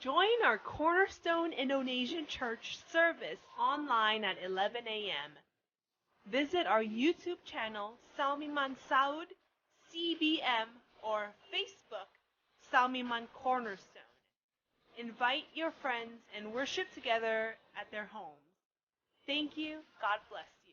Join our Cornerstone Indonesian Church service online at 11 a.m. Visit our YouTube channel, Salmiman Saud, CBM, or Facebook, Salmiman Cornerstone. Invite your friends and worship together at their homes. Thank you. God bless you.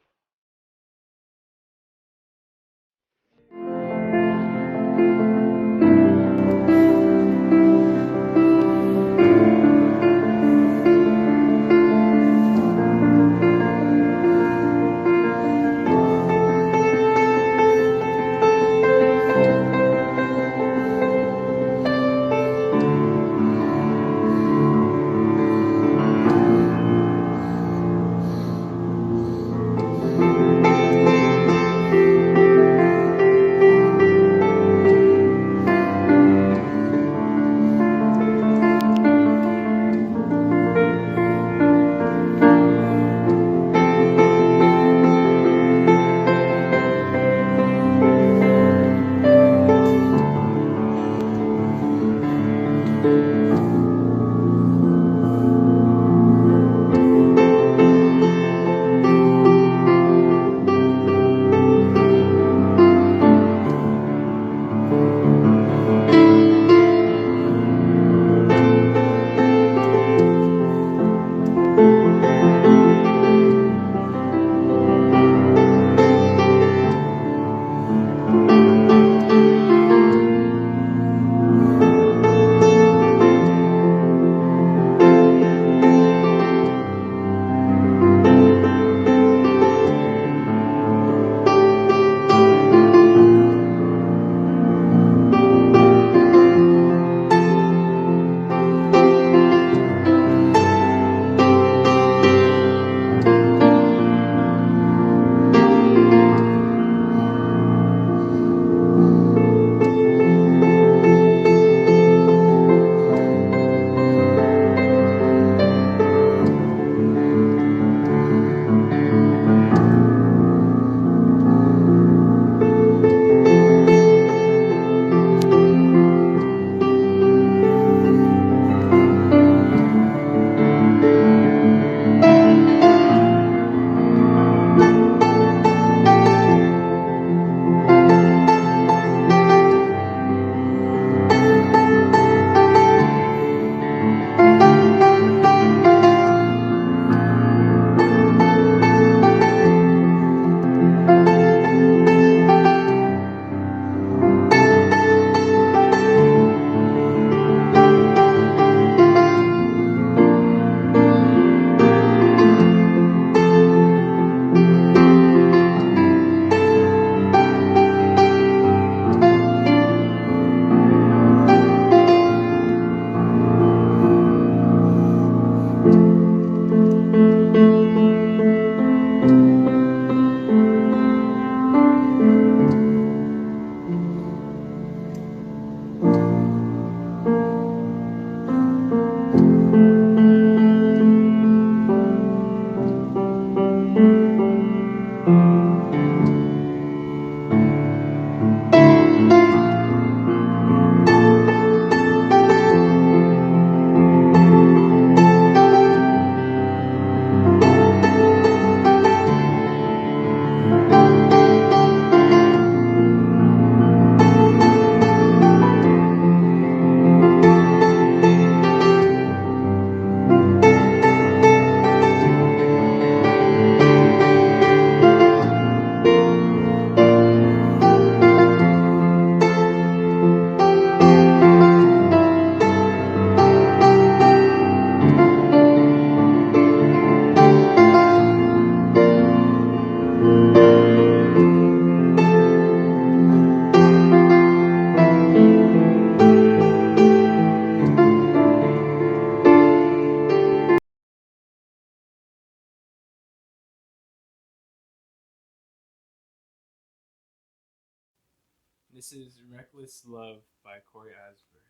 This is Reckless Love by Corey Asbury.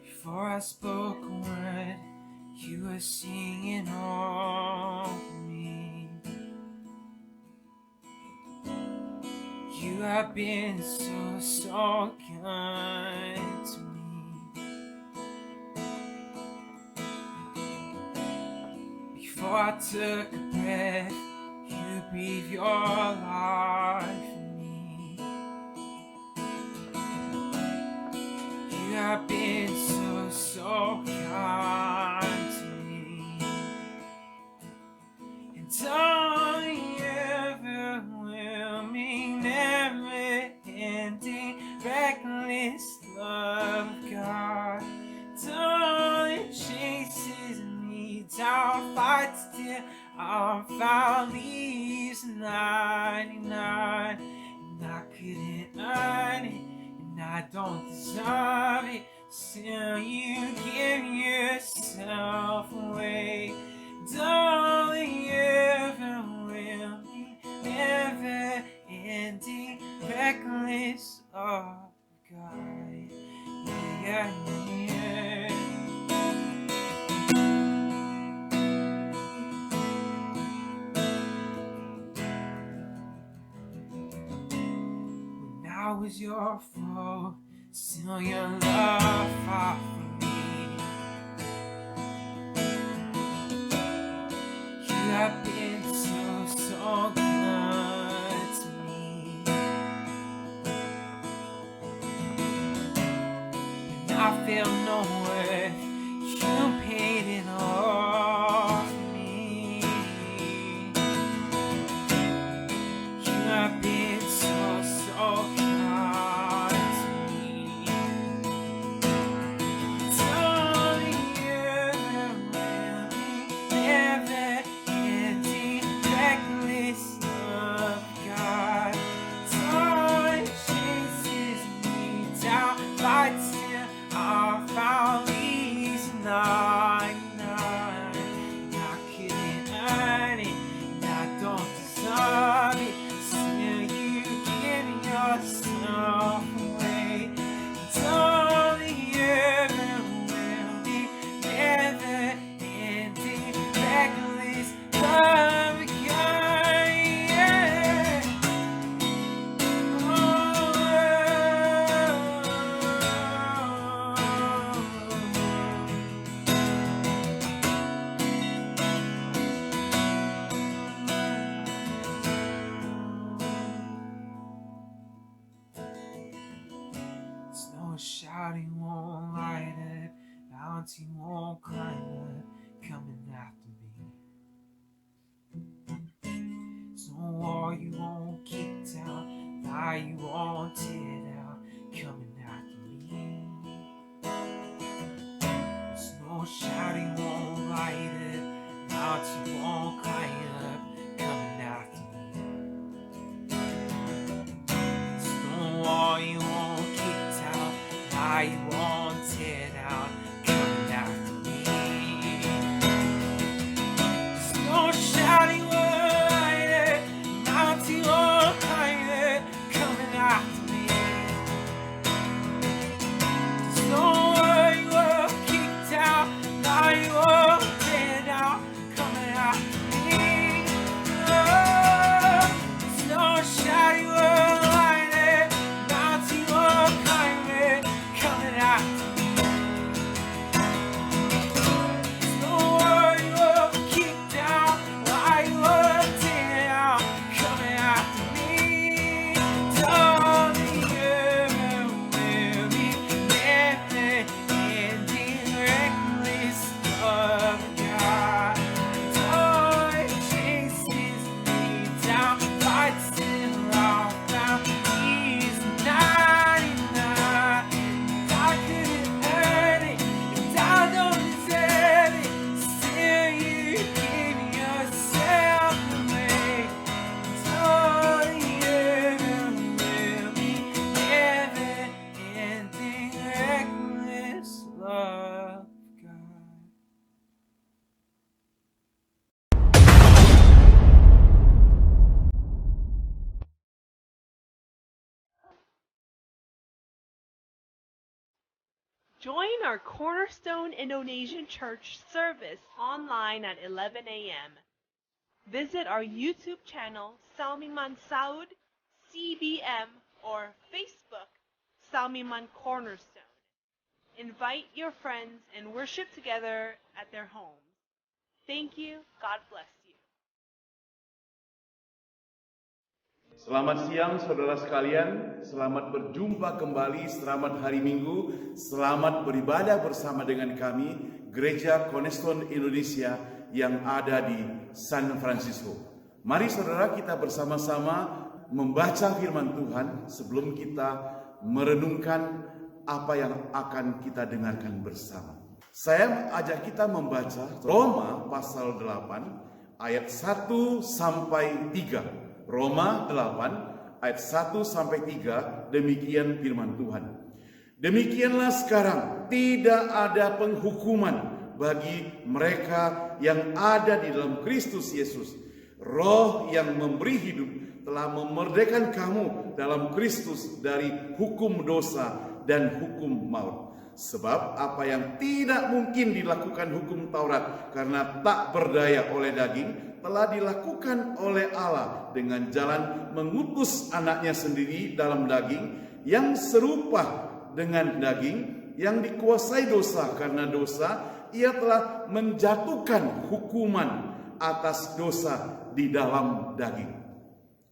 Before I spoke a word, You are singing over me. You have been so kind to me. Before I took a breath, you breathed your life in me. You have been so kind to me. And overwhelming, never-ending, reckless love of God. It chases me down, fights till I'm found, leaves 99. And I couldn't earn it, and I don't deserve it. Still you give yourself away. Darling, overwhelming, never-ending, reckless of God. Yeah, yeah. When I was your foe, still your love fought for me. You have been so good to me. When I feel no worth, you paid it all for me. You have been so kind to me. Darling, overwhelming, never-ending, reckless love of God. Time chases me down, fights till I'm found, leaves 99. And I couldn't earn it, and I don't deserve it. Still you give yourself away. Darling, overwhelming, never-ending, reckless love of God. Yeah. Snow shouting won't light it, mountain won't climb it, coming after me. Snow wall you won't kick down, lie you won't tear down, coming after me. Snow shouting won't light it, mountain won't climb up, coming after me. Snow wall you won't kick down, lie you won't tear down, coming after me. Snow shouting won't light it, mountain won't climb it, coming after me. Snow wall you won't kick down, lie you won't tear down, coming after me. Oh, snow shouting won't light it, mountain won't climb it, coming after me. Join our Cornerstone Indonesian Church service online at 11 a.m. Visit our YouTube channel, Salmiman Saud, CBM, or Facebook, Salmiman Cornerstone. Invite your friends and worship together at their homes. Thank you. God bless you. Selamat siang saudara sekalian, selamat berjumpa kembali, selamat hari Minggu, selamat beribadah bersama dengan kami, Gereja Cornerstone Indonesia yang ada di San Francisco. Mari saudara kita bersama-sama membaca firman Tuhan sebelum kita merenungkan apa yang akan kita dengarkan bersama. Saya ajak kita membaca Roma pasal 8 ayat 1 sampai 3. Roma 8 ayat 1 sampai 3, demikian firman Tuhan. Demikianlah sekarang tidak ada penghukuman bagi mereka yang ada di dalam Kristus Yesus. Roh yang memberi hidup telah memerdekakan kamu dalam Kristus dari hukum dosa dan hukum maut. Sebab apa yang tidak mungkin dilakukan hukum Taurat karena tak berdaya oleh daging, telah dilakukan oleh Allah dengan jalan mengutus anaknya sendiri dalam daging yang serupa dengan daging yang dikuasai dosa. Karena dosa, ia telah menjatuhkan hukuman atas dosa di dalam daging.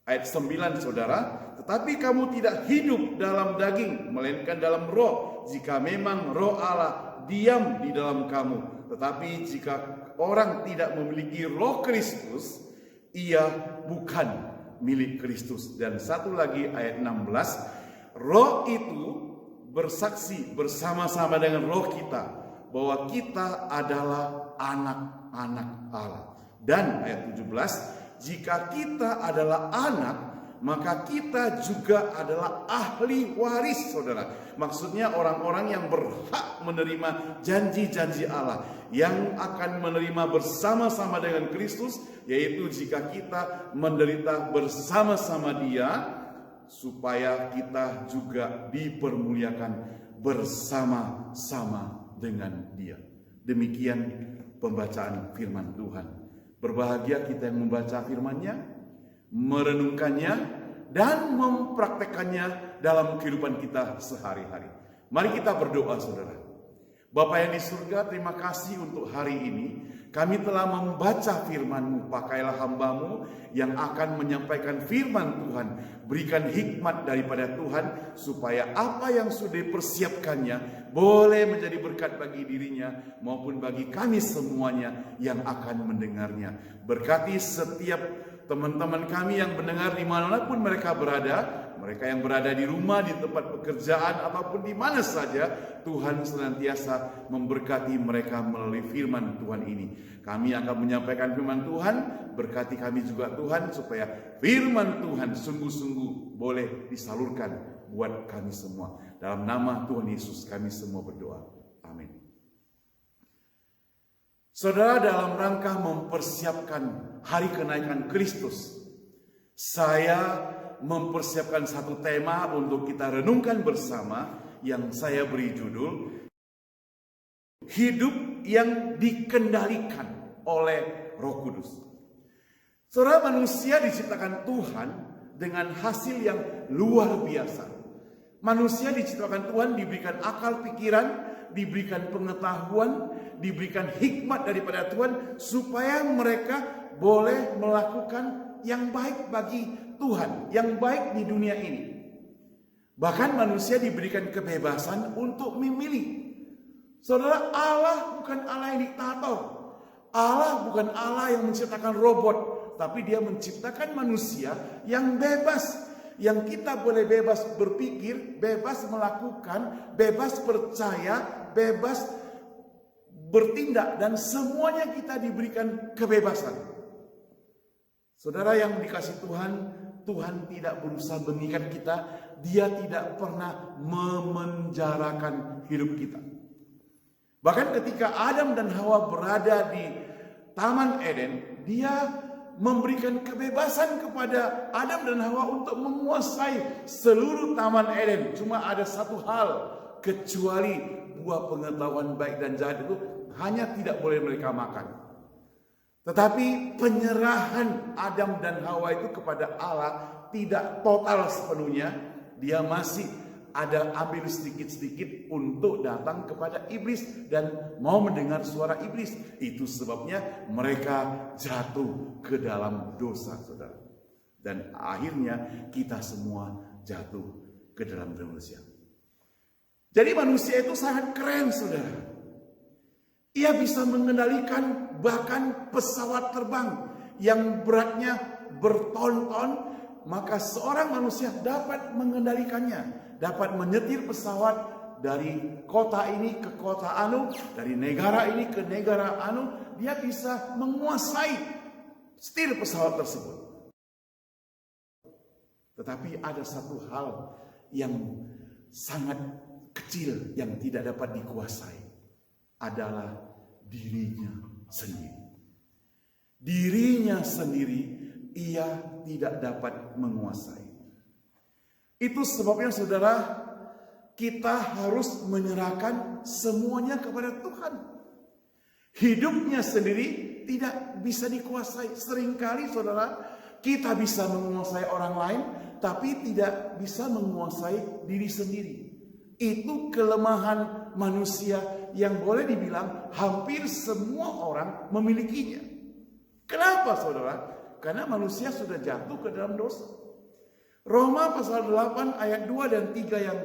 Ayat 9 saudara, tetapi kamu tidak hidup dalam daging, melainkan dalam roh, jika memang roh Allah diam di dalam kamu. Tetapi jika orang tidak memiliki roh Kristus, ia bukan milik Kristus. Dan satu lagi ayat 16, roh itu bersaksi bersama-sama dengan roh kita bahwa kita adalah anak-anak Allah. Dan ayat 17, jika kita adalah anak, maka kita juga adalah ahli waris, saudara. Maksudnya orang-orang yang berhak menerima janji-janji Allah, yang akan menerima bersama-sama dengan Kristus, yaitu jika kita menderita bersama-sama Dia, supaya kita juga dipermuliakan bersama-sama dengan Dia. Demikian pembacaan firman Tuhan. Berbahagia kita yang membaca firman-Nya, merenungkannya, dan mempraktekannya dalam kehidupan kita sehari-hari. Mari kita berdoa saudara. Bapa yang di surga, terima kasih untuk hari ini. Kami telah membaca firman-Mu. Pakailah hamba-Mu yang akan menyampaikan firman Tuhan. Berikan hikmat daripada Tuhan, supaya apa yang sudah dipersiapkannya boleh menjadi berkat bagi dirinya maupun bagi kami semuanya yang akan mendengarnya. Berkati setiap teman-teman kami yang mendengar dimanapun mereka berada, mereka yang berada di rumah, di tempat pekerjaan, ataupun di mana saja, Tuhan senantiasa memberkati mereka melalui firman Tuhan ini. Kami akan menyampaikan firman Tuhan, berkati kami juga Tuhan, supaya firman Tuhan sungguh-sungguh boleh disalurkan buat kami semua. Dalam nama Tuhan Yesus kami semua berdoa. Amin. Saudara, dalam rangka mempersiapkan hari kenaikan Kristus, saya mempersiapkan satu tema untuk kita renungkan bersama yang saya beri judul Hidup yang Dikendalikan oleh Roh Kudus. Saudara, manusia diciptakan Tuhan dengan hasil yang luar biasa. Manusia diciptakan Tuhan diberikan akal pikiran, diberikan pengetahuan, diberikan hikmat daripada Tuhan, supaya mereka boleh melakukan yang baik bagi Tuhan, yang baik di dunia ini. Bahkan manusia diberikan kebebasan untuk memilih. Saudara, Allah bukan Allah yang diktator. Allah bukan Allah yang menciptakan robot, tapi Dia menciptakan manusia yang bebas. Yang kita boleh bebas berpikir, bebas melakukan, bebas percaya, bebas bertindak, dan semuanya kita diberikan kebebasan. Saudara yang dikasih Tuhan, Tuhan tidak berusaha mengikat kita. Dia tidak pernah memenjarakan hidup kita. Bahkan ketika Adam dan Hawa berada di Taman Eden, Dia memberikan kebebasan kepada Adam dan Hawa untuk menguasai seluruh Taman Eden. Cuma ada satu hal, kecuali buah pengetahuan baik dan jahat itu hanya tidak boleh mereka makan. Tetapi penyerahan Adam dan Hawa itu kepada Allah tidak total sepenuhnya. Dia masih ada ambil sedikit-sedikit untuk datang kepada iblis dan mau mendengar suara iblis. Itu sebabnya mereka jatuh ke dalam dosa, saudara. Dan akhirnya kita semua jatuh ke dalam dosa. Jadi manusia itu sangat keren, saudara. Ia bisa mengendalikan bahkan pesawat terbang yang beratnya berton-ton. Maka seorang manusia dapat mengendalikannya, dapat menyetir pesawat dari kota ini ke kota anu, dari negara ini ke negara anu. Dia bisa menguasai setir pesawat tersebut. Tetapi ada satu hal yang sangat kecil yang tidak dapat dikuasai, adalah dirinya sendiri. Dirinya sendiri ia tidak dapat menguasai. Itu sebabnya saudara, kita harus menyerahkan semuanya kepada Tuhan. Hidupnya sendiri tidak bisa dikuasai. Seringkali saudara, kita bisa menguasai orang lain, tapi tidak bisa menguasai diri sendiri. Itu kelemahan manusia yang boleh dibilang hampir semua orang memilikinya. Kenapa saudara? Karena manusia sudah jatuh ke dalam dosa. Roma pasal 8 ayat 2 dan 3 yang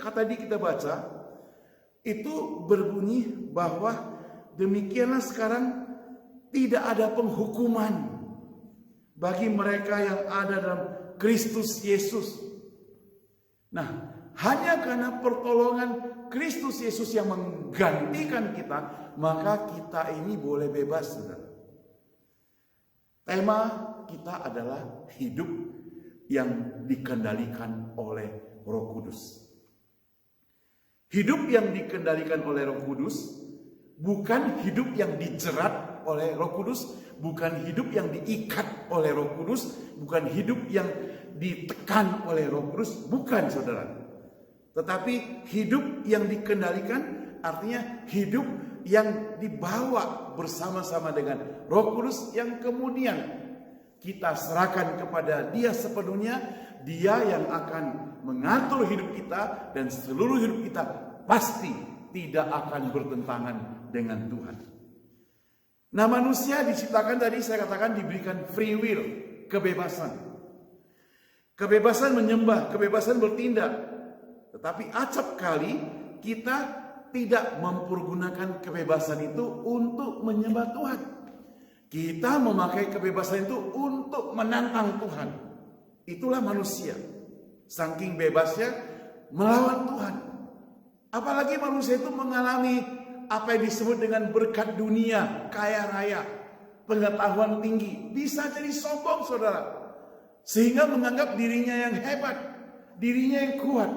tadi kita baca, itu berbunyi bahwa demikianlah sekarang tidak ada penghukuman bagi mereka yang ada dalam Kristus Yesus. Nah, hanya karena pertolongan Kristus Yesus yang menggantikan kita, maka kita ini boleh bebas, saudara. Tema kita adalah hidup yang dikendalikan oleh Roh Kudus. Hidup yang dikendalikan oleh Roh Kudus bukan hidup yang dijerat oleh Roh Kudus, bukan hidup yang diikat oleh Roh Kudus, bukan hidup yang ditekan oleh Roh Kudus, bukan saudara. Tetapi hidup yang dikendalikan artinya hidup yang dibawa bersama-sama dengan Roh Kudus yang kemudian kita serahkan kepada Dia sepenuhnya. Dia yang akan mengatur hidup kita, dan seluruh hidup kita pasti tidak akan bertentangan dengan Tuhan. Nah, manusia diciptakan tadi saya katakan diberikan free will, kebebasan. Kebebasan menyembah, kebebasan bertindak. Tetapi acap kali kita tidak mempergunakan kebebasan itu untuk menyembah Tuhan. Kita memakai kebebasan itu untuk menantang Tuhan. Itulah manusia. Saking bebasnya melawan Tuhan. Apalagi manusia itu mengalami apa yang disebut dengan berkat dunia, kaya raya, pengetahuan tinggi. Bisa jadi sombong, saudara. Sehingga menganggap dirinya yang hebat, dirinya yang kuat.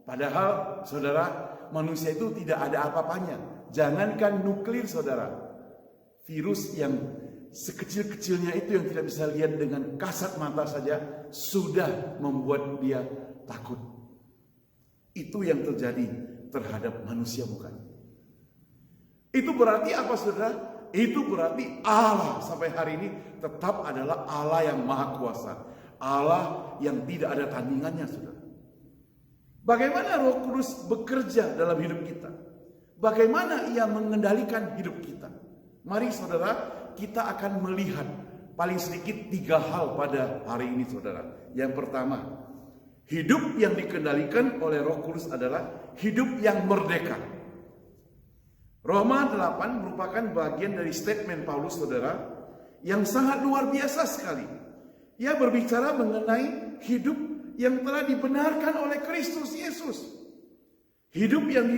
Padahal, saudara, manusia itu tidak ada apa-apanya. Jangankan nuklir, saudara. Virus yang sekecil-kecilnya itu yang tidak bisa lihat dengan kasat mata saja sudah membuat dia takut. Itu yang terjadi terhadap manusia, bukan? Itu berarti apa, saudara? Itu berarti Allah sampai hari ini tetap adalah Allah yang maha kuasa. Allah yang tidak ada tandingannya, saudara. Bagaimana Roh Kudus bekerja dalam hidup kita? Bagaimana Ia mengendalikan hidup kita? Mari saudara, kita akan melihat paling sedikit 3 hal pada hari ini, saudara. Yang pertama, hidup yang dikendalikan oleh Roh Kudus adalah hidup yang merdeka. Roma 8 merupakan bagian dari statement Paulus, saudara, yang sangat luar biasa sekali. Ia berbicara mengenai hidup yang telah dibenarkan oleh Kristus Yesus. Hidup yang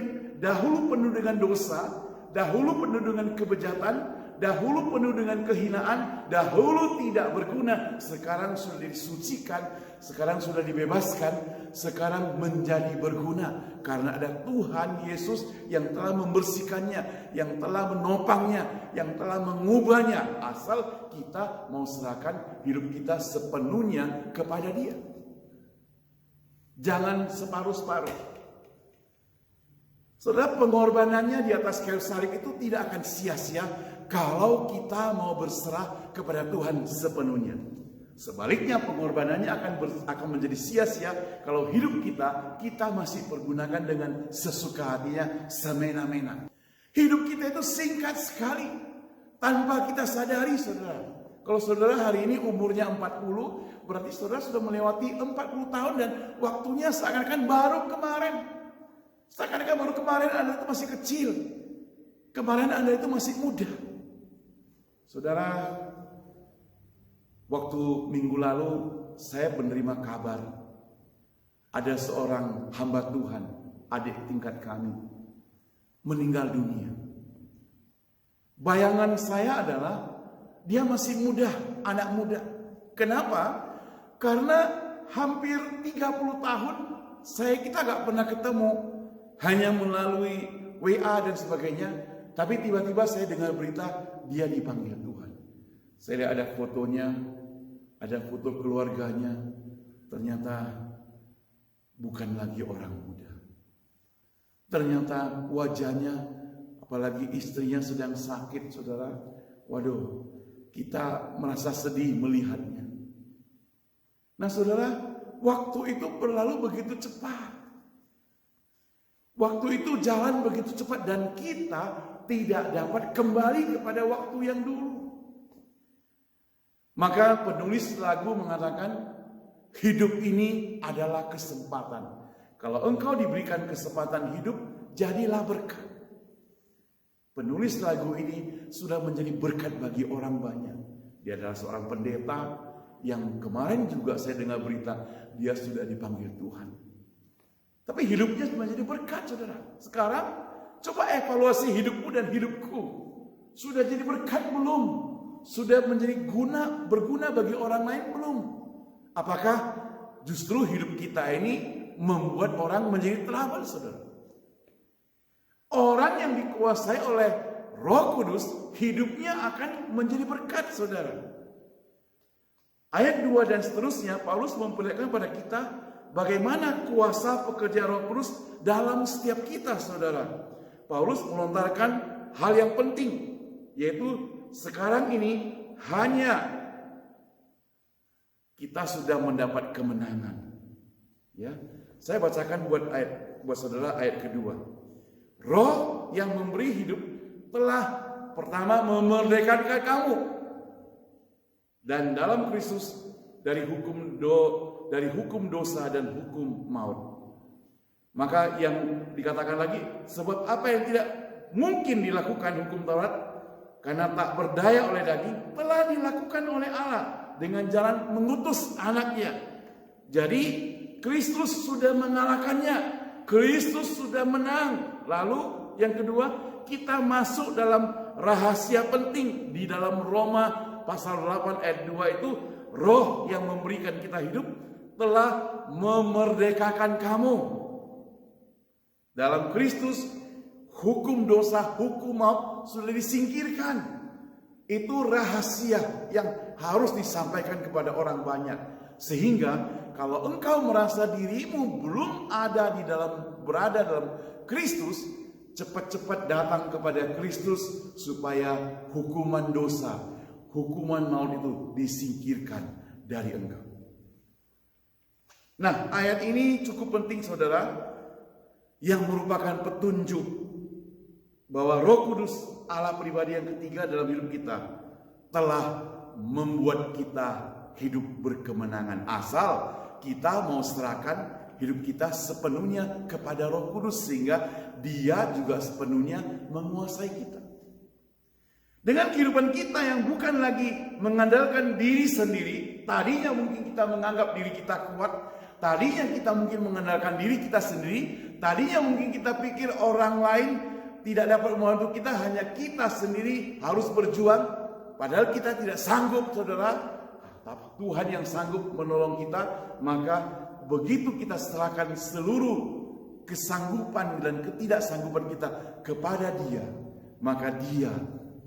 dahulu penuh dengan dosa, dahulu penuh dengan kebejatan, dahulu penuh dengan kehinaan, dahulu tidak berguna, sekarang sudah disucikan, sekarang sudah dibebaskan, sekarang menjadi berguna. Karena ada Tuhan Yesus yang telah membersihkannya, yang telah menopangnya, yang telah mengubahnya. Asal kita mau serahkan hidup kita sepenuhnya kepada Dia. Jangan separuh-separuh. Saudara, pengorbanannya di atas kayu salib itu tidak akan sia-sia kalau kita mau berserah kepada Tuhan sepenuhnya. Sebaliknya pengorbanannya akan menjadi sia-sia kalau hidup kita masih pergunakan dengan sesuka hatinya, semena-mena. Hidup kita itu singkat sekali tanpa kita sadari, saudara. Kalau saudara hari ini umurnya 40, berarti saudara sudah melewati 40 tahun dan waktunya seakan-akan baru kemarin. Seakan-akan baru kemarin Anda itu masih kecil. Kemarin Anda itu masih muda. Saudara, waktu minggu lalu saya menerima kabar ada seorang hamba Tuhan, adik tingkat kami, meninggal dunia. Bayangan saya adalah dia masih muda, anak muda. Kenapa? Karena hampir 30 tahun kita gak pernah ketemu, hanya melalui WA dan sebagainya. Tapi tiba-tiba saya dengar berita dia dipanggil Tuhan. Saya lihat ada fotonya, ada foto keluarganya. Ternyata bukan lagi orang muda. Ternyata wajahnya, apalagi istrinya sedang sakit, saudara. Waduh, kita merasa sedih melihatnya. Nah saudara, waktu itu berlalu begitu cepat. Waktu itu jalan begitu cepat dan kita tidak dapat kembali kepada waktu yang dulu. Maka penulis lagu mengatakan, hidup ini adalah kesempatan. Kalau engkau diberikan kesempatan hidup, jadilah berkat. Penulis lagu ini sudah menjadi berkat bagi orang banyak. Dia adalah seorang pendeta yang kemarin juga saya dengar berita, dia sudah dipanggil Tuhan. Tapi hidupnya menjadi berkat, saudara. Sekarang coba evaluasi hidupmu dan hidupku. Sudah jadi berkat belum? Sudah menjadi berguna bagi orang lain belum? Apakah justru hidup kita ini membuat orang menjadi teladan, saudara? Orang yang dikuasai oleh Roh Kudus, hidupnya akan menjadi berkat, saudara. Ayat 2 dan seterusnya, Paulus memperlihatkan pada kita bagaimana kuasa pekerjaan Roh Kudus dalam setiap kita, saudara. Paulus melontarkan hal yang penting, yaitu sekarang ini hanya kita sudah mendapat kemenangan. Ya, saya bacakan buat saudara ayat kedua. Roh yang memberi hidup telah pertama memerdekakan kamu dan dalam Kristus dari hukum dosa dan hukum maut. Maka yang dikatakan lagi, sebab apa yang tidak mungkin dilakukan hukum Taurat karena tak berdaya oleh daging, telah dilakukan oleh Allah dengan jalan mengutus anaknya. Jadi Kristus sudah mengalahkannya, Kristus sudah menang. Lalu yang kedua, kita masuk dalam rahasia penting di dalam Roma pasal 8 ayat 2 itu, Roh yang memberikan kita hidup telah memerdekakan kamu. Dalam Kristus, hukum dosa, hukum maut sudah disingkirkan. Itu rahasia yang harus disampaikan kepada orang banyak. Sehingga kalau engkau merasa dirimu belum berada dalam Kristus, cepat-cepat datang kepada Kristus supaya hukuman dosa, hukuman maut itu disingkirkan dari engkau. Nah, ayat ini cukup penting, saudara, yang merupakan petunjuk bahwa Roh Kudus, Allah pribadi yang ketiga dalam hidup kita, telah membuat kita hidup berkemenangan. Asal kita mau serahkan hidup kita sepenuhnya kepada Roh Kudus, sehingga Dia juga sepenuhnya menguasai kita. Dengan kehidupan kita yang bukan lagi mengandalkan diri sendiri, tadinya mungkin kita menganggap diri kita kuat, tadinya kita mungkin mengandalkan diri kita sendiri, tadinya mungkin kita pikir orang lain tidak dapat membantu kita, hanya kita sendiri harus berjuang, padahal kita tidak sanggup, saudara. Tuhan yang sanggup menolong kita. Maka begitu kita serahkan seluruh kesanggupan dan ketidaksanggupan kita kepada Dia, maka Dia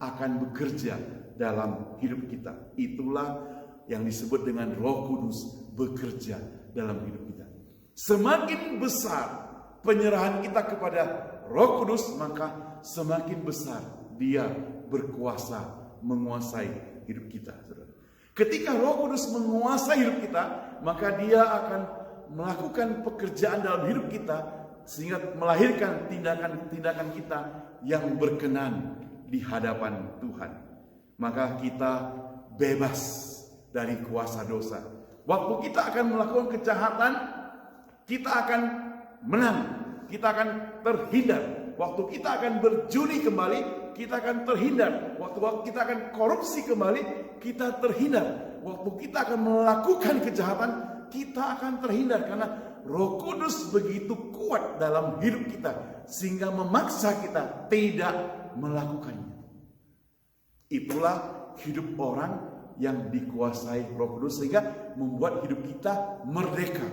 akan bekerja dalam hidup kita. Itulah yang disebut dengan Roh Kudus bekerja dalam hidup kita. Semakin besar penyerahan kita kepada Roh Kudus, maka semakin besar dia berkuasa menguasai hidup kita. Ketika Roh Kudus menguasai hidup kita, maka dia akan melakukan pekerjaan dalam hidup kita sehingga melahirkan tindakan-tindakan kita yang berkenan di hadapan Tuhan. Maka kita bebas dari kuasa dosa. Waktu kita akan melakukan kejahatan, kita akan menang, kita akan terhindar. Waktu kita akan berjudi kembali, kita akan terhindar. Waktu kita akan korupsi kembali, kita terhindar. Waktu kita akan melakukan kejahatan, kita akan terhindar. Karena Roh Kudus begitu kuat dalam hidup kita, sehingga memaksa kita tidak melakukannya. Itulah hidup orang yang dikuasai Roh Kudus, sehingga membuat hidup kita merdeka.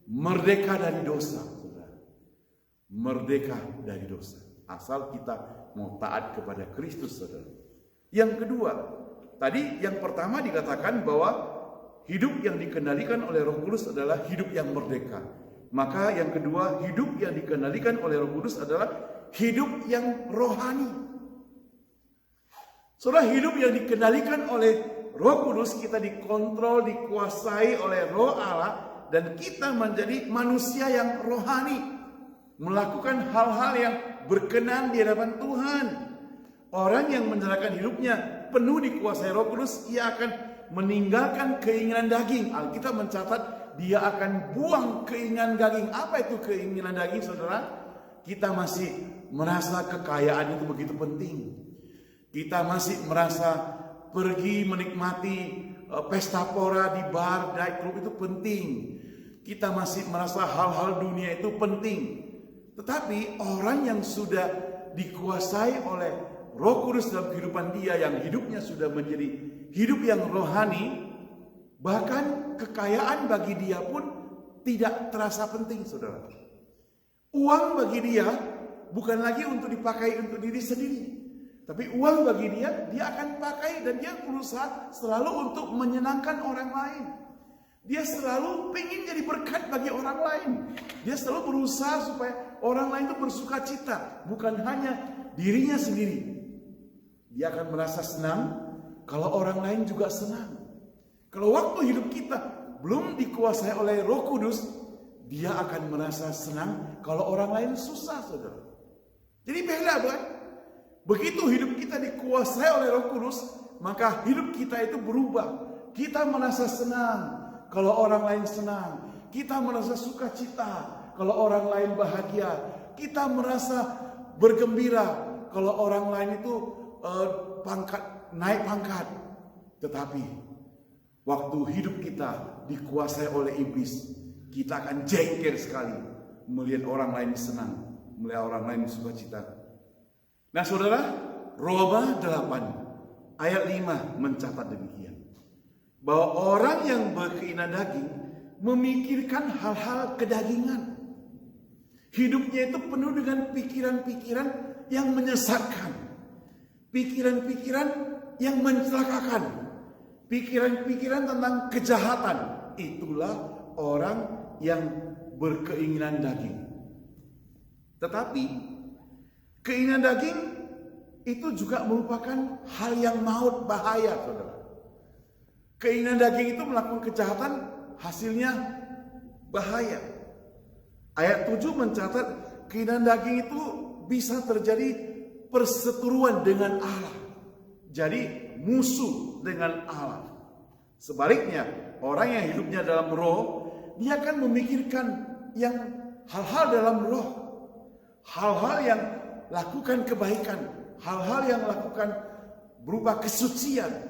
Merdeka dari dosa, saudara. Merdeka dari dosa. Asal kita mau taat kepada Kristus, saudara. Yang kedua, tadi yang pertama dikatakan bahwa hidup yang dikendalikan oleh Roh Kudus adalah hidup yang merdeka. Maka yang kedua, hidup yang dikendalikan oleh Roh Kudus adalah hidup yang rohani. Saudara, hidup yang dikendalikan oleh Roh Kudus, kita dikontrol, dikuasai oleh Roh Allah, dan kita menjadi manusia yang rohani, melakukan hal-hal yang berkenan di hadapan Tuhan. Orang yang menjalankan hidupnya penuh dikuasai Roh Kudus, ia akan meninggalkan keinginan daging. Alkitab mencatat dia akan buang keinginan daging. Apa itu keinginan daging, saudara? Kita masih merasa kekayaan itu begitu penting. Kita masih merasa pergi menikmati pesta pora di bar, night club itu penting. Kita masih merasa hal-hal dunia itu penting. Tetapi orang yang sudah dikuasai oleh Roh Kudus dalam kehidupan dia, yang hidupnya sudah menjadi hidup yang rohani, bahkan kekayaan bagi dia pun tidak terasa penting, saudara. Uang bagi dia bukan lagi untuk dipakai untuk diri sendiri, tapi uang bagi dia akan pakai, dan dia berusaha selalu untuk menyenangkan orang lain. Dia selalu ingin jadi berkat bagi orang lain. Dia selalu berusaha supaya orang lain itu bersuka cita, bukan hanya dirinya sendiri. Dia akan merasa senang kalau orang lain juga senang. Kalau waktu hidup kita belum dikuasai oleh Roh Kudus, dia akan merasa senang kalau orang lain susah, saudara. Jadi beda, bukan? Begitu hidup kita dikuasai oleh Roh Kudus, maka hidup kita itu berubah. Kita merasa senang kalau orang lain senang. Kita merasa sukacita kalau orang lain bahagia. Kita merasa bergembira kalau orang lain itu naik pangkat. Tetapi waktu hidup kita dikuasai oleh iblis, kita akan jengkel sekali melihat orang lain senang, melihat orang lain sukacita. Nah, saudara, Roma 8 ayat 5 mencatat demikian, bahwa orang yang berkeinginan daging memikirkan hal-hal kedagingan. Hidupnya itu penuh dengan pikiran-pikiran yang menyesatkan, pikiran-pikiran yang mencelakakan, pikiran-pikiran tentang kejahatan. Itulah orang yang berkeinginan daging. Tetapi keinginan daging itu juga merupakan hal yang maut, bahaya, saudara. Keinginan daging itu melakukan kejahatan, hasilnya bahaya. Ayat 7 mencatat keinginan daging itu bisa terjadi perseteruan dengan Allah, jadi musuh dengan Allah. Sebaliknya, orang yang hidupnya dalam roh, dia akan memikirkan yang hal-hal dalam roh, hal-hal yang lakukan kebaikan, hal-hal yang lakukan berupa kesucian.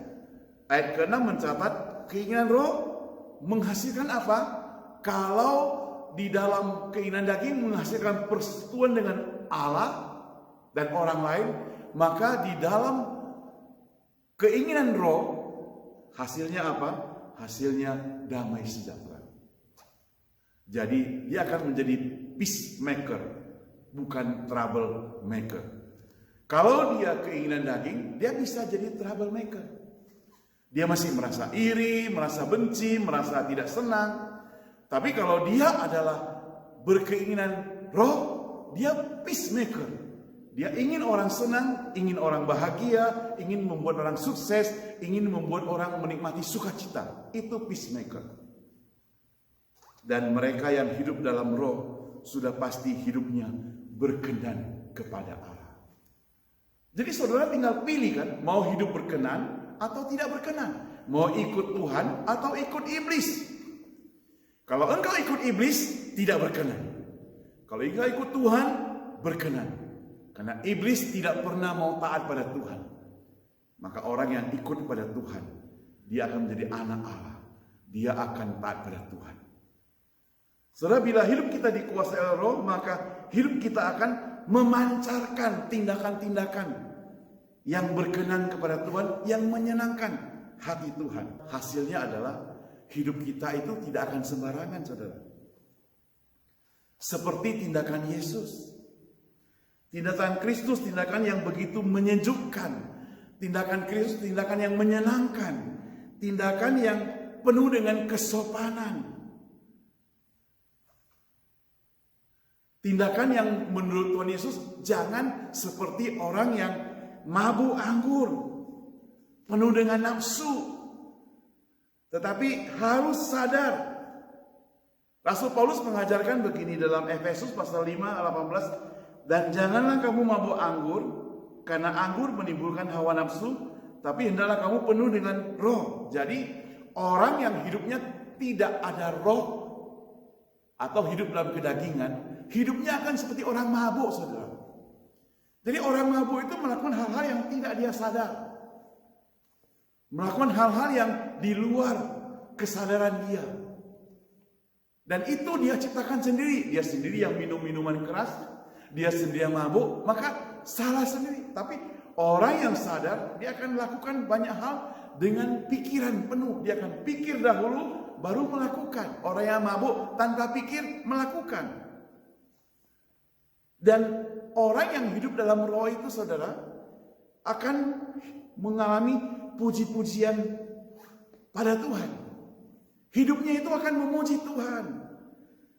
Ayat ke-6 mencatat keinginan roh menghasilkan apa? Kalau di dalam keinginan daging menghasilkan persekutuan dengan Allah dan orang lain, maka di dalam keinginan roh hasilnya apa? Hasilnya damai sejahtera. Jadi dia akan menjadi peacemaker, bukan trouble maker. Kalau dia keinginan daging, dia bisa jadi trouble maker. Dia masih merasa iri, merasa benci, merasa tidak senang. Tapi kalau dia adalah berkeinginan roh, dia peacemaker. Dia ingin orang senang, ingin orang bahagia, ingin membuat orang sukses, ingin membuat orang menikmati sukacita. Itu peacemaker. Dan mereka yang hidup dalam roh sudah pasti hidupnya berkenan kepada Allah. Jadi saudara tinggal pilih kan, mau hidup berkenan atau tidak berkenan. Mau ikut Tuhan atau ikut iblis. Kalau engkau ikut iblis, tidak berkenan. Kalau engkau ikut Tuhan, berkenan. Karena iblis tidak pernah mau taat pada Tuhan. Maka orang yang ikut pada Tuhan, dia akan menjadi anak Allah. Dia akan taat pada Tuhan. Saudara, bila hidup kita dikuasai oleh roh, maka hidup kita akan memancarkan tindakan-tindakan yang berkenan kepada Tuhan, yang menyenangkan hati Tuhan. Hasilnya adalah hidup kita itu tidak akan sembarangan, saudara. Seperti tindakan Yesus. Tindakan Kristus, tindakan yang begitu menyejukkan. Tindakan Kristus, tindakan yang menyenangkan. Tindakan yang penuh dengan kesopanan. Tindakan yang menurut Tuhan Yesus, jangan seperti orang yang mabuk anggur, penuh dengan nafsu. Tetapi harus sadar. Rasul Paulus mengajarkan begini dalam Efesus pasal 5 ayat 18. Dan janganlah kamu mabuk anggur, karena anggur menimbulkan hawa nafsu, tapi hendaklah kamu penuh dengan roh. Jadi orang yang hidupnya tidak ada roh atau hidup dalam kedagingan, hidupnya akan seperti orang mabuk, saudara. Jadi orang mabuk itu melakukan hal-hal yang tidak dia sadar. Melakukan hal-hal yang di luar kesadaran dia. Dan itu dia ciptakan sendiri. Dia sendiri yang minum minuman keras. Dia sendiri yang mabuk. Maka salah sendiri. Tapi orang yang sadar, dia akan melakukan banyak hal dengan pikiran penuh. Dia akan pikir dahulu, baru melakukan. Orang yang mabuk tanpa pikir, melakukan. Dan orang yang hidup dalam roh itu, saudara, akan mengalami puji-pujian pada Tuhan. Hidupnya itu akan memuji Tuhan.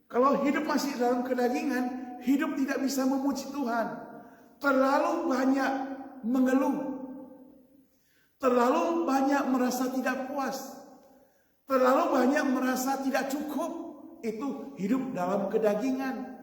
Kalau hidup masih dalam kedagingan, hidup tidak bisa memuji Tuhan. Terlalu banyak mengeluh. Terlalu banyak merasa tidak puas. Terlalu banyak merasa tidak cukup. Itu hidup dalam kedagingan.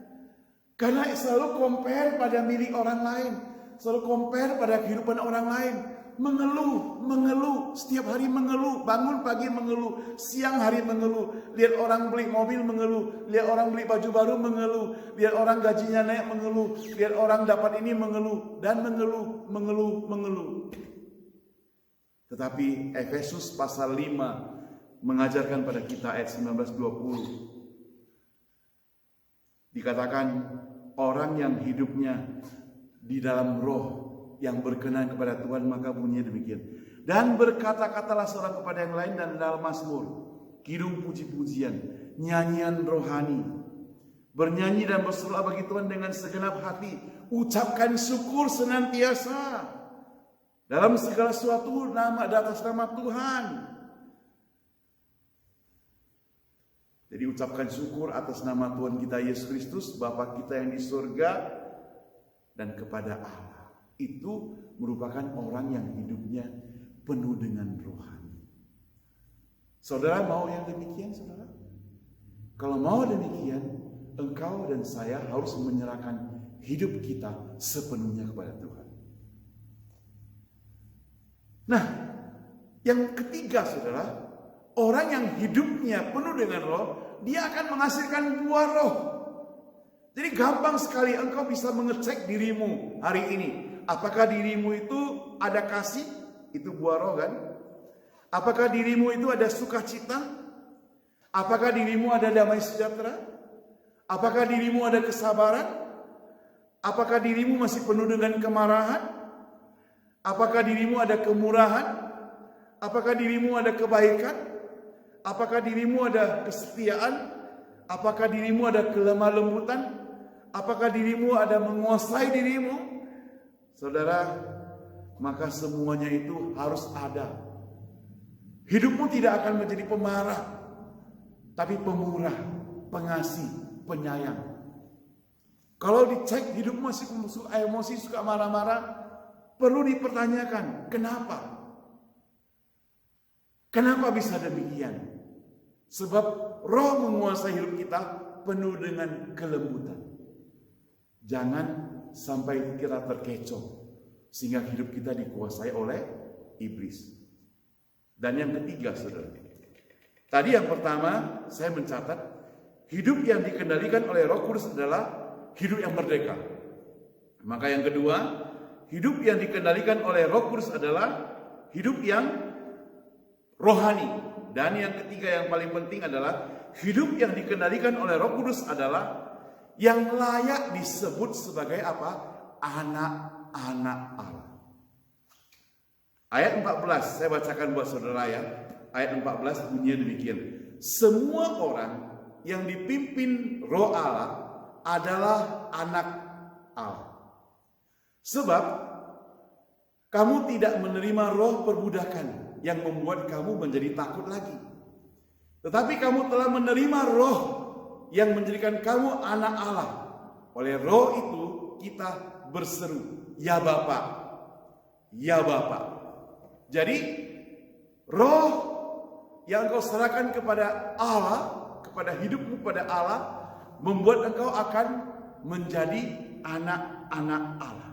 Karena selalu compare pada milik orang lain. Selalu compare pada kehidupan orang lain. Mengeluh, setiap hari mengeluh, bangun pagi mengeluh, siang hari mengeluh, lihat orang beli mobil mengeluh, lihat orang beli baju baru mengeluh, lihat orang gajinya naik mengeluh, lihat orang dapat ini mengeluh, dan mengeluh. Tetapi Efesus pasal 5 mengajarkan pada kita ayat 19-20. Dikatakan orang yang hidupnya di dalam roh yang berkenan kepada Tuhan, maka bunyinya demikian. Dan berkata-katalah seorang kepada yang lain dan dalam mazmur, kidung puji-pujian, nyanyian rohani, bernyanyi dan bersorak bagi Tuhan dengan segenap hati, ucapkan syukur senantiasa dalam segala sesuatu nama di atas nama Tuhan. Jadi ucapkan syukur atas nama Tuhan kita Yesus Kristus, Bapa kita yang di surga, dan kepada Allah. Itu merupakan orang yang hidupnya penuh dengan rohani. Saudara mau yang demikian, saudara? Kalau mau demikian, engkau dan saya harus menyerahkan hidup kita sepenuhnya kepada Tuhan. Nah, yang ketiga, saudara, orang yang hidupnya penuh dengan roh, dia akan menghasilkan buah roh. Jadi gampang sekali engkau bisa mengecek dirimu hari ini. Apakah dirimu itu ada kasih? Itu buah roh kan? Apakah dirimu itu ada sukacita? Apakah dirimu ada damai sejahtera? Apakah dirimu ada kesabaran? Apakah dirimu masih penuh dengan kemarahan? Apakah dirimu ada kemurahan? Apakah dirimu ada kebaikan? Apakah dirimu ada kesetiaan? Apakah dirimu ada kelemah lembutan? Apakah dirimu ada menguasai dirimu? Saudara, maka semuanya itu harus ada. Hidupmu tidak akan menjadi pemarah, tapi pemurah, pengasih, penyayang. Kalau dicek hidup masih suka emosi, suka marah-marah, perlu dipertanyakan, kenapa? Kenapa bisa demikian? Sebab roh menguasai hidup kita penuh dengan kelembutan. Jangan sampai kita terkecoh sehingga hidup kita dikuasai oleh iblis. Dan yang ketiga, saudara. Tadi yang pertama saya mencatat, hidup yang dikendalikan oleh Roh Kudus adalah hidup yang merdeka. Maka yang kedua, hidup yang dikendalikan oleh Roh Kudus adalah hidup yang rohani. Dan yang ketiga yang paling penting adalah hidup yang dikendalikan oleh Roh Kudus adalah yang layak disebut sebagai apa? Anak-anak Allah. Ayat 14 saya bacakan buat saudara ya. Ayat 14 bunyinya demikian. Semua orang yang dipimpin Roh Allah adalah anak Allah. Sebab kamu tidak menerima roh perbudakan yang membuat kamu menjadi takut lagi. Tetapi kamu telah menerima roh yang menjadikan kamu anak Allah. Oleh roh itu kita berseru, ya Bapa, ya Bapa. Jadi roh yang engkau serahkan kepada Allah, kepada hidupmu pada Allah, membuat engkau akan menjadi anak-anak Allah.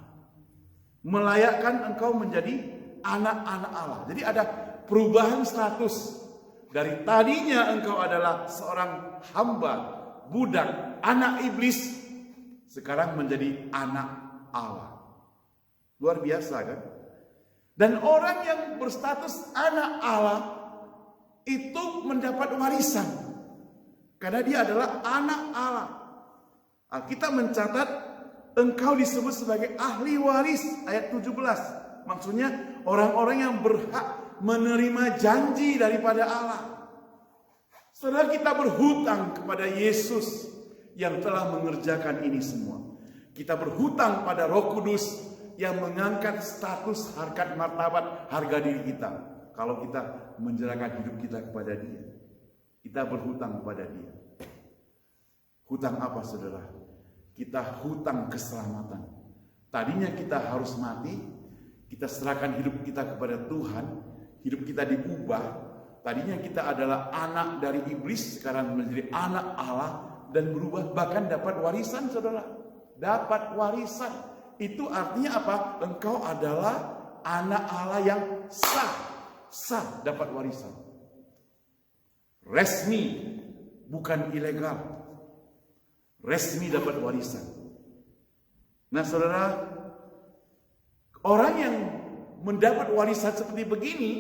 Melayakkan engkau menjadi anak-anak Allah. Jadi ada perubahan status. Dari tadinya engkau adalah seorang hamba, budak, anak iblis, sekarang menjadi anak Allah. Luar biasa kan? Dan orang yang berstatus anak Allah itu mendapat warisan. Karena dia adalah anak Allah. Kita mencatat engkau disebut sebagai ahli waris, ayat 17. Maksudnya orang-orang yang berhak menerima janji daripada Allah. Setelah kita berhutang kepada Yesus yang telah mengerjakan ini semua. Kita berhutang pada Roh Kudus yang mengangkat status, harkat, martabat, harga diri kita. Kalau kita menyerahkan hidup kita kepada Dia. Kita berhutang kepada Dia. Hutang apa, saudara? Kita hutang keselamatan. Tadinya kita harus mati, kita serahkan hidup kita kepada Tuhan, hidup kita diubah. Tadinya kita adalah anak dari iblis, sekarang menjadi anak Allah dan berubah, bahkan dapat warisan, saudara. Dapat warisan. Itu artinya apa? Engkau adalah anak Allah yang sah dapat warisan. Resmi, bukan ilegal. Resmi dapat warisan. Nah, saudara, orang yang mendapat warisan seperti begini,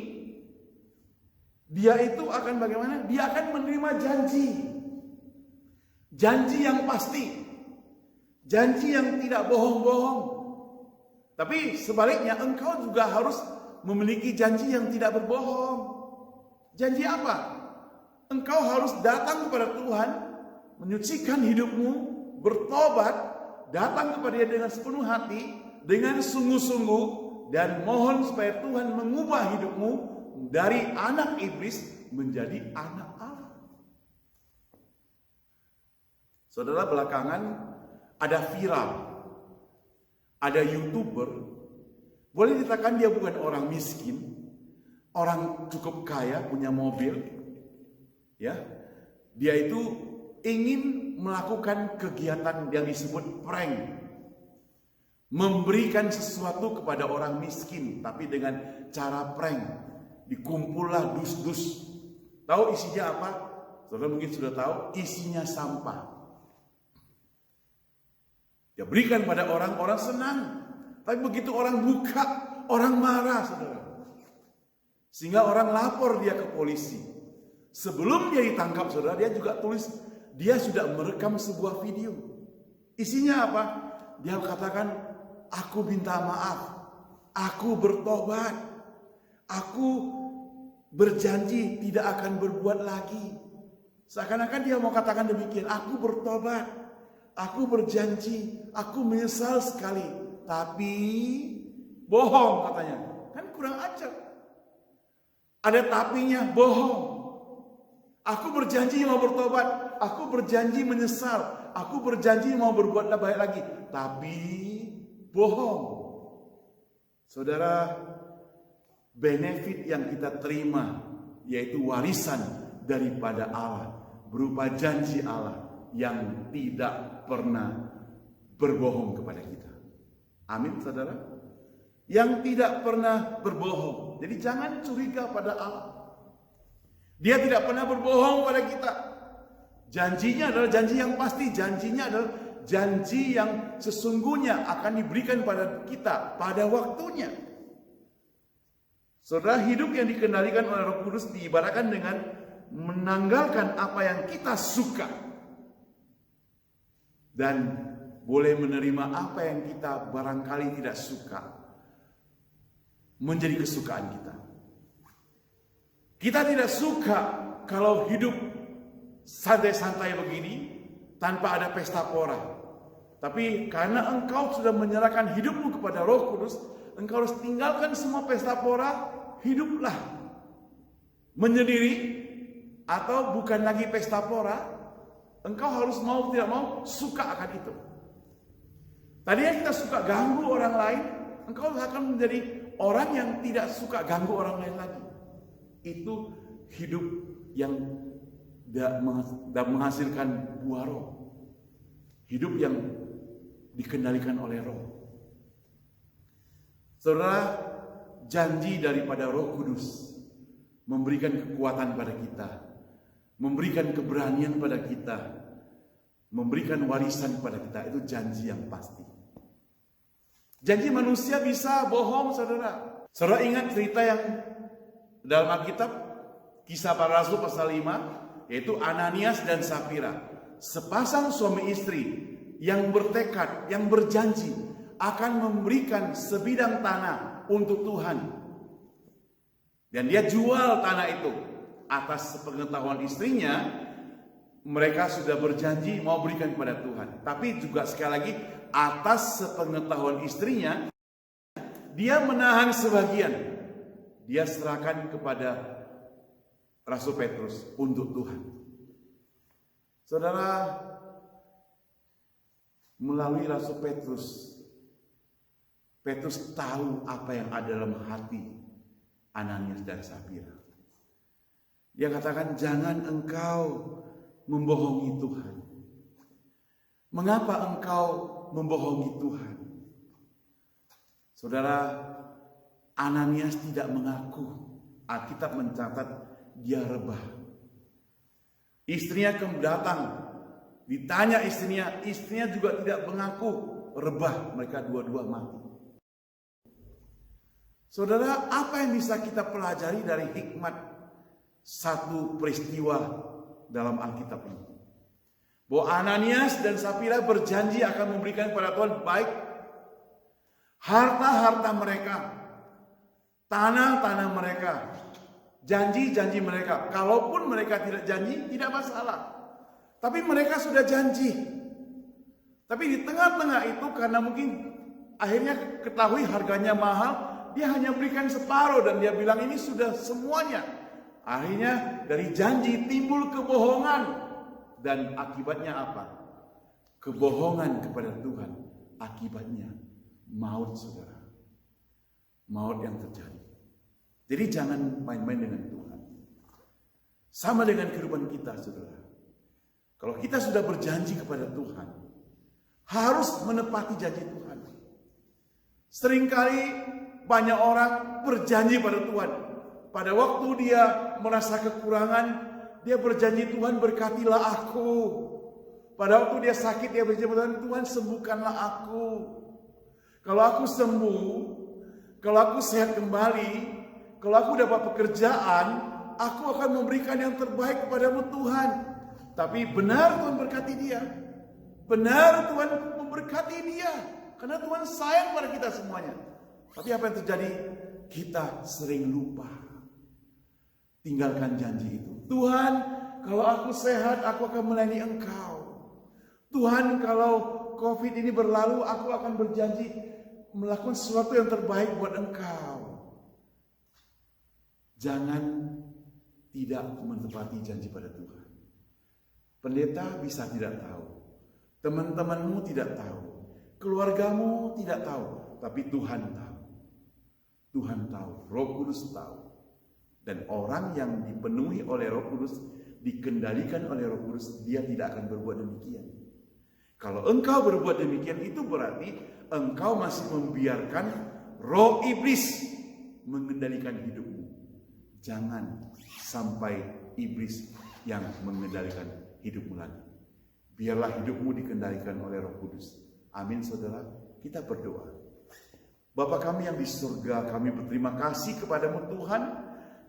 dia itu akan bagaimana? Dia akan menerima janji. Janji yang pasti. Janji yang tidak bohong-bohong. Tapi sebaliknya engkau juga harus memiliki janji yang tidak berbohong. Janji apa? Engkau harus datang kepada Tuhan, menyucikan hidupmu, bertobat, datang kepada Dia dengan sepenuh hati, dengan sungguh-sungguh, dan mohon supaya Tuhan mengubah hidupmu dari anak iblis menjadi anak Allah. Saudara, belakangan ada viral, ada YouTuber, boleh dikatakan dia bukan orang miskin, orang cukup kaya, punya mobil, ya. Dia itu ingin melakukan kegiatan yang disebut prank, memberikan sesuatu kepada orang miskin, tapi dengan cara prank. Dikumpullah dus-dus. Tahu isinya apa? Saudara mungkin sudah tahu, isinya sampah. Dia berikan pada orang-orang senang, tapi begitu orang buka, orang marah, saudara. Sehingga orang lapor dia ke polisi. Sebelum dia ditangkap, saudara, dia juga tulis, dia sudah merekam sebuah video. Isinya apa? Dia katakan, aku minta maaf, aku bertobat, aku berjanji tidak akan berbuat lagi. Seakan-akan dia mau katakan demikian, aku bertobat, aku berjanji, aku menyesal sekali. Tapi bohong katanya, kan kurang ajar. Ada tapinya, bohong. Aku berjanji mau bertobat, aku berjanji menyesal, aku berjanji mau berbuat lebih baik lagi, tapi bohong. Saudara, benefit yang kita terima yaitu warisan daripada Allah berupa janji Allah yang tidak pernah berbohong kepada kita. Amin, saudara. Yang tidak pernah berbohong. Jadi jangan curiga pada Allah. Dia tidak pernah berbohong pada kita. Janjinya adalah janji yang pasti. Janjinya adalah janji yang sesungguhnya akan diberikan pada kita pada waktunya. Saudara, hidup yang dikendalikan oleh Roh Kudus diibaratkan dengan menanggalkan apa yang kita suka dan boleh menerima apa yang kita barangkali tidak suka menjadi kesukaan kita. Kita tidak suka kalau hidup santai-santai begini tanpa ada pesta pora. Tapi karena engkau sudah menyerahkan hidupmu kepada Roh Kudus, engkau harus tinggalkan semua pesta pora, hiduplah menyendiri atau bukan lagi pesta pora. Engkau harus mau tidak mau suka akan itu. Tadinya kita suka ganggu orang lain, engkau akan menjadi orang yang tidak suka ganggu orang lain lagi. Itu hidup yang tidak menghasilkan buah roh. Hidup yang dikendalikan oleh roh. Saudara, janji daripada Roh Kudus memberikan kekuatan pada kita, memberikan keberanian pada kita, memberikan warisan pada kita. Itu janji yang pasti. Janji manusia bisa bohong, saudara. Saudara ingat cerita yang dalam Alkitab, Kisah Para Rasul pasal 5, yaitu Ananias dan Safira. Sepasang suami istri yang bertekad, yang berjanji akan memberikan sebidang tanah untuk Tuhan. Dan dia jual tanah itu. Atas sepengetahuan istrinya, mereka sudah berjanji mau berikan kepada Tuhan. Tapi juga sekali lagi, atas sepengetahuan istrinya, dia menahan sebagian. Dia serahkan kepada Rasul Petrus untuk Tuhan. Saudara, melalui Rasul Petrus, Petrus tahu apa yang ada dalam hati Ananias dan Safira. Dia katakan, jangan engkau membohongi Tuhan. Mengapa engkau membohongi Tuhan? Saudara, Ananias tidak mengaku. Alkitab mencatat dia rebah. Istrinya datang, ditanya istrinya juga tidak mengaku rebah. Mereka dua-dua mati. Saudara, apa yang bisa kita pelajari dari hikmat satu peristiwa dalam Alkitab ini? Bahwa Ananias dan Safira berjanji akan memberikan kepada Tuhan baik harta-harta mereka, tanah-tanah mereka, janji-janji mereka. Kalaupun mereka tidak janji, tidak masalah. Tapi mereka sudah janji. Tapi di tengah-tengah itu, karena mungkin akhirnya ketahui harganya mahal, dia hanya berikan separuh dan dia bilang ini sudah semuanya. Akhirnya dari janji timbul kebohongan. Dan akibatnya apa? Kebohongan kepada Tuhan. Akibatnya maut, saudara. Maut yang terjadi. Jadi jangan main-main dengan Tuhan. Sama dengan kehidupan kita, saudara. Kalau kita sudah berjanji kepada Tuhan, harus menepati janji Tuhan. Seringkali banyak orang berjanji pada Tuhan. Pada waktu dia merasa kekurangan, dia berjanji, Tuhan berkatilah aku. Pada waktu dia sakit, dia berjanji, Tuhan sembuhkanlah aku. Kalau aku sembuh, kalau aku sehat kembali, kalau aku dapat pekerjaan, aku akan memberikan yang terbaik kepadamu Tuhan. Tapi benar Tuhan berkati dia. Benar Tuhan memberkati dia. Karena Tuhan sayang pada kita semuanya. Tapi apa yang terjadi? Kita sering lupa. Tinggalkan janji itu. Tuhan, kalau aku sehat, aku akan melayani Engkau. Tuhan, kalau COVID ini berlalu, aku akan berjanji melakukan sesuatu yang terbaik buat Engkau. Jangan tidak menepati janji pada Tuhan. Pendeta bisa tidak tahu, teman-temanmu tidak tahu, keluargamu tidak tahu, tapi Tuhan tahu. Tuhan tahu, Roh Kudus tahu. Dan orang yang dipenuhi oleh Roh Kudus, dikendalikan oleh Roh Kudus, dia tidak akan berbuat demikian. Kalau engkau berbuat demikian, itu berarti engkau masih membiarkan roh iblis mengendalikan hidupmu. Jangan sampai iblis yang mengendalikan hidupmu lagi. Biarlah hidupmu dikendalikan oleh Roh Kudus. Amin, saudara. Kita berdoa. Bapa kami yang di surga, kami berterima kasih kepadamu Tuhan,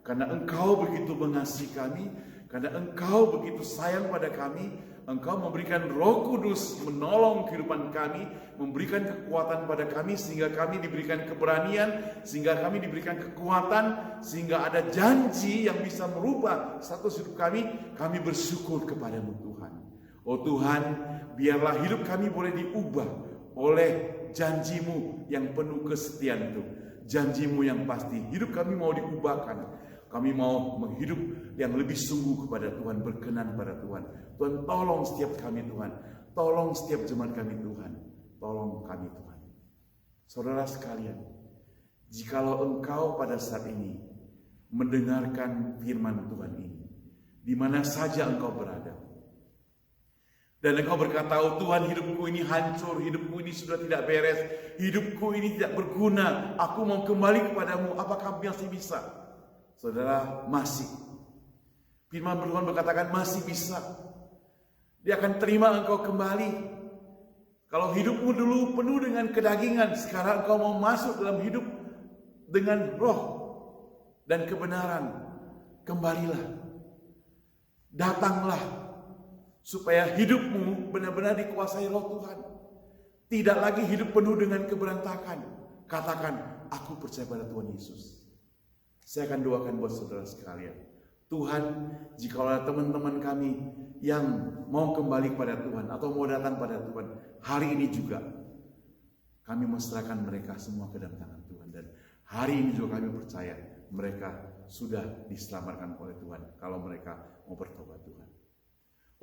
karena Engkau begitu mengasihi kami, karena Engkau begitu sayang pada kami. Engkau memberikan Roh Kudus menolong kehidupan kami, memberikan kekuatan pada kami, sehingga kami diberikan keberanian, sehingga kami diberikan kekuatan, sehingga ada janji yang bisa merubah status hidup kami. Kami bersyukur kepadamu Tuhan. Oh Tuhan, biarlah hidup kami boleh diubah oleh janjimu yang penuh kesetiaan itu. Janjimu yang pasti, hidup kami mau diubahkan. Kami mau menghidup yang lebih sungguh kepada Tuhan, berkenan kepada Tuhan. Tuhan, tolong setiap kami Tuhan. Tolong setiap jemaat kami Tuhan. Tolong kami Tuhan. Saudara sekalian, jikalau engkau pada saat ini mendengarkan firman Tuhan ini, di mana saja engkau berada, dan engkau berkata, oh Tuhan, hidupku ini hancur, hidupku ini sudah tidak beres, hidupku ini tidak berguna, aku mau kembali kepadamu, apakah masih bisa? Saudara, masih. Firman Tuhan berkatakan masih bisa. Dia akan terima engkau kembali. Kalau hidupmu dulu penuh dengan kedagingan, sekarang engkau mau masuk dalam hidup dengan roh dan kebenaran. Kembalilah. Datanglah. Supaya hidupmu benar-benar dikuasai roh Tuhan. Tidak lagi hidup penuh dengan keberantakan. Katakan, aku percaya pada Tuhan Yesus. Saya akan doakan buat saudara sekalian. Tuhan, jika ada teman-teman kami yang mau kembali kepada Tuhan atau mau datang pada Tuhan, hari ini juga kami menserahkan mereka semua ke dalam tangan Tuhan. Dan hari ini juga kami percaya mereka sudah diselamatkan oleh Tuhan kalau mereka mau bertobat Tuhan.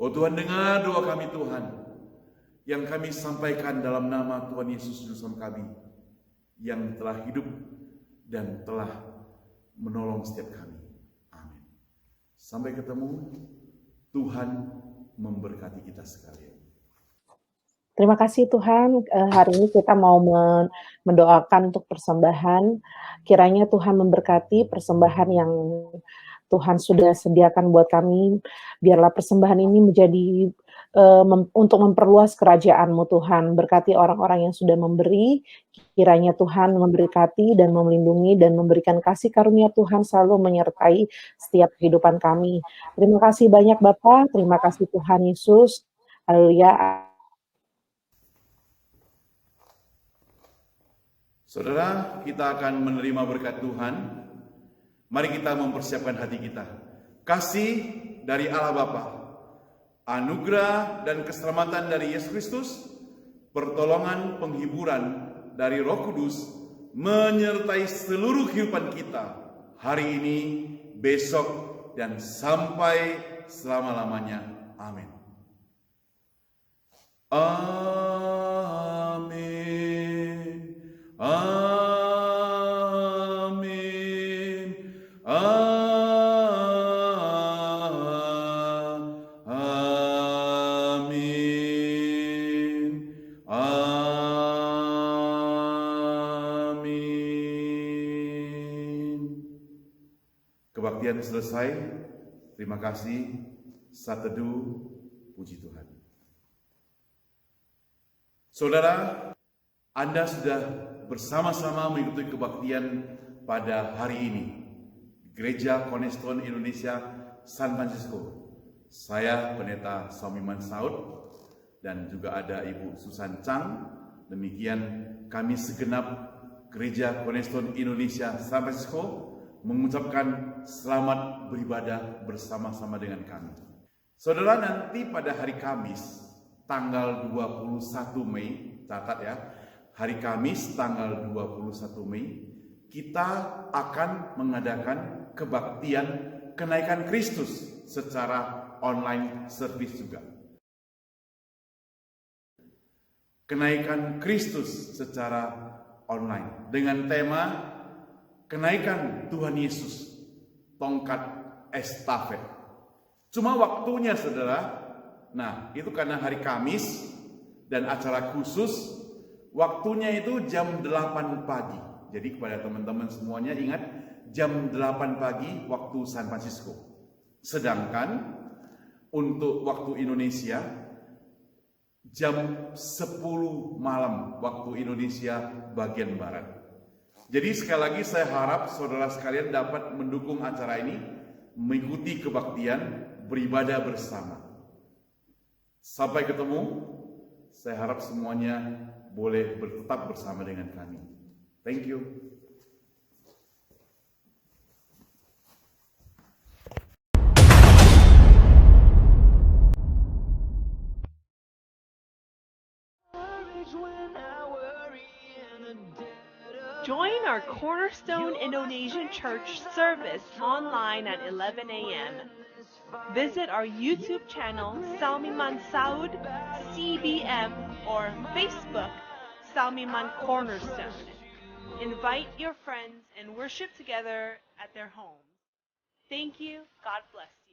Oh Tuhan, dengar doa kami Tuhan, yang kami sampaikan dalam nama Tuhan Yesus Juru Selamat kami, yang telah hidup dan telah menolong setiap kami. Amin. Sampai ketemu. Tuhan memberkati kita sekalian. Terima kasih Tuhan, hari ini kita mau mendoakan untuk persembahan. Kiranya Tuhan memberkati persembahan yang Tuhan sudah sediakan buat kami. Biarlah persembahan ini menjadi untuk memperluas kerajaan-Mu Tuhan. Berkati orang-orang yang sudah memberi. Kiranya Tuhan memberkati dan melindungi dan memberikan kasih karunia Tuhan selalu menyertai setiap kehidupan kami. Terima kasih banyak Bapak. Terima kasih Tuhan Yesus. Haleluya. Saudara, kita akan menerima berkat Tuhan. Mari kita mempersiapkan hati kita. Kasih dari Allah Bapa, anugerah dan keselamatan dari Yesus Kristus, pertolongan penghiburan dari Roh Kudus menyertai seluruh kehidupan kita hari ini, besok, dan sampai selama-lamanya. Amin. Amin. Amin. Amin. Amin. Kebaktian selesai. Terima kasih. Saat teduh, puji Tuhan. Saudara, Anda sudah bersama-sama mengikuti kebaktian pada hari ini di Gereja Cornerstone Indonesia San Francisco. Saya Pendeta Saumiman Saud dan juga ada Ibu Susan Chang. Demikian kami segenap Gereja Cornerstone Indonesia San Francisco mengucapkan selamat beribadah bersama-sama dengan kami. Saudara, nanti pada hari Kamis tanggal 21 Mei, catat ya, hari Kamis tanggal 21 Mei, kita akan mengadakan kebaktian kenaikan Kristus secara online service juga. Kenaikan Kristus secara online dengan tema kenaikan Tuhan Yesus, tongkat estafet. Cuma waktunya saudara, nah itu karena hari Kamis dan acara khusus, waktunya itu jam 8 pagi. Jadi kepada teman-teman semuanya ingat, jam 8 pagi waktu San Francisco. Sedangkan untuk waktu Indonesia, jam 10 malam waktu Indonesia bagian Barat. Jadi sekali lagi saya harap saudara sekalian dapat mendukung acara ini, mengikuti kebaktian, beribadah bersama. Sampai ketemu, saya harap semuanya boleh tetap bersama dengan kami. Thank you. Join our Cornerstone Indonesian Church service online at 11 a.m. Visit our YouTube channel, Salmiman Saud, CBM, or Facebook, Salmiman Cornerstone. Invite your friends and worship together at their homes. Thank you. God bless.